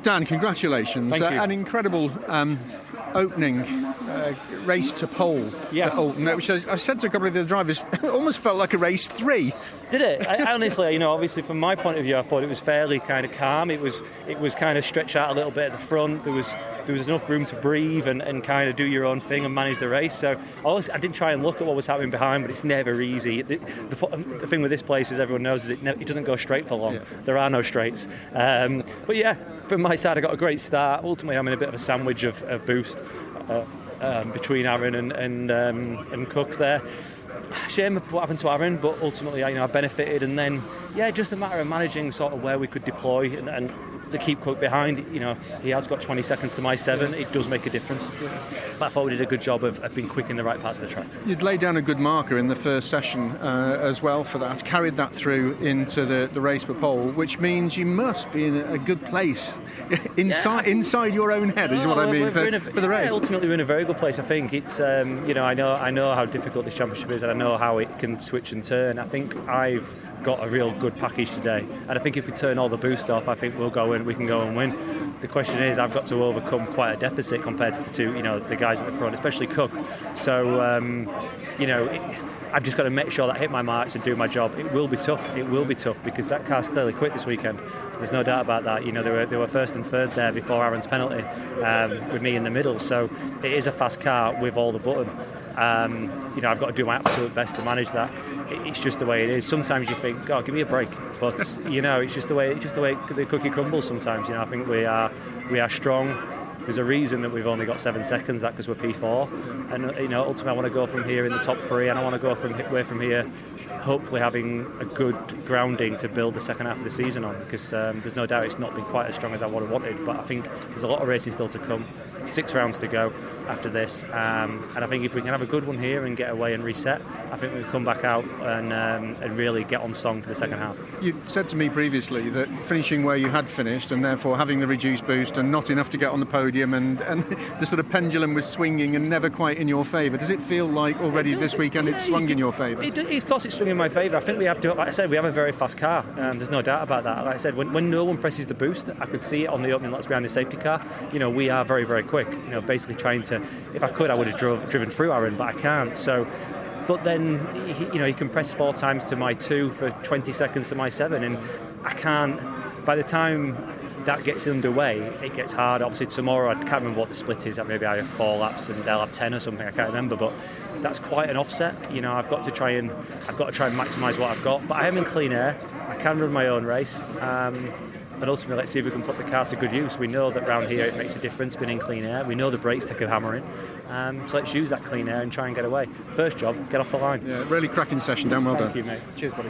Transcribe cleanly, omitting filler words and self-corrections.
Dan, congratulations. Thank you. An incredible opening race to pole at Oulton, which I said to a couple of the drivers, almost felt like a race 3. Did it? I honestly, obviously from my point of view, I thought it was fairly kind of calm. It was kind of stretched out a little bit at the front. There was enough room to breathe and kind of do your own thing and manage the race. So I did try and look at what was happening behind, but it's never easy. The thing with this place, as everyone knows, is it doesn't go straight for long. Yeah. There are no straights. But yeah, from my side, I got a great start. Ultimately, I'm in a bit of a sandwich of boost between Aaron and Cook there. Shame what happened to Aaron, but ultimately, I benefited, and then just a matter of managing sort of where we could deploy and to keep Cook behind. He has got 20 seconds to my 7. It does make a difference. But I thought we did a good job of being quick in the right parts of the track. You'd laid down a good marker in the first session as well for that, carried that through into the race for pole, which means you must be in a good place inside your own head, is what I mean, for the race. Ultimately, we're in a very good place. I think it's, I know how difficult this championship is, and I know how it can switch and turn. I think I've got a real good package today, and I think if we turn all the boost off, I think we can go and win. The question is, I've got to overcome quite a deficit compared to the two, the guys at the front, especially Cook. So, I've just got to make sure that I hit my marks and do my job. It will be tough because that car's clearly quick this weekend. There's no doubt about that. They were first and third there before Aaron's penalty, with me in the middle. So it is a fast car with all the button. I've got to do my absolute best to manage that. It's just the way it is. Sometimes you think, God, give me a break, but it's just the way the cookie crumbles. Sometimes, I think we are strong. There's a reason that we've only got 7 seconds, that because we're P4, and ultimately I want to go from here in the top 3, and I want to go from here hopefully having a good grounding to build the second half of the season on, because there's no doubt it's not been quite as strong as I would have wanted, but I think there's a lot of racing still to come. 6 rounds to go after this, and I think if we can have a good one here and get away and reset, I think we'll come back out and really get on song for the second half. You said to me previously that finishing where you had finished, and therefore having the reduced boost and not enough to get on the podium, and the sort of pendulum was swinging and never quite in your favour. Does it feel like already this weekend it's swung in your favour? Of course it's swung in my favour. I think we have to, like I said, we have a very fast car. There's no doubt about that. Like I said, when no one presses the boost, I could see it on the opening laps behind the safety car. We are very, very quick. Basically trying to, if I could, I would have driven through Aaron, but I can't. So, but then he can press 4 times to my 2 for 20 seconds to my 7, and I can't. By the time that gets underway, it gets hard. Obviously tomorrow, I can't remember what the split is. Maybe I have 4 laps and they'll have 10 or something. I can't remember, but that's quite an offset. I've got to try and maximise what I've got. But I am in clean air. I can run my own race. And ultimately, let's see if we can put the car to good use. We know that round here it makes a difference being in clean air. We know the brakes take a hammering. So let's use that clean air and try and get away. First job, get off the line. Yeah, really cracking session, Dan. Well done. Thank you, mate. Cheers, buddy.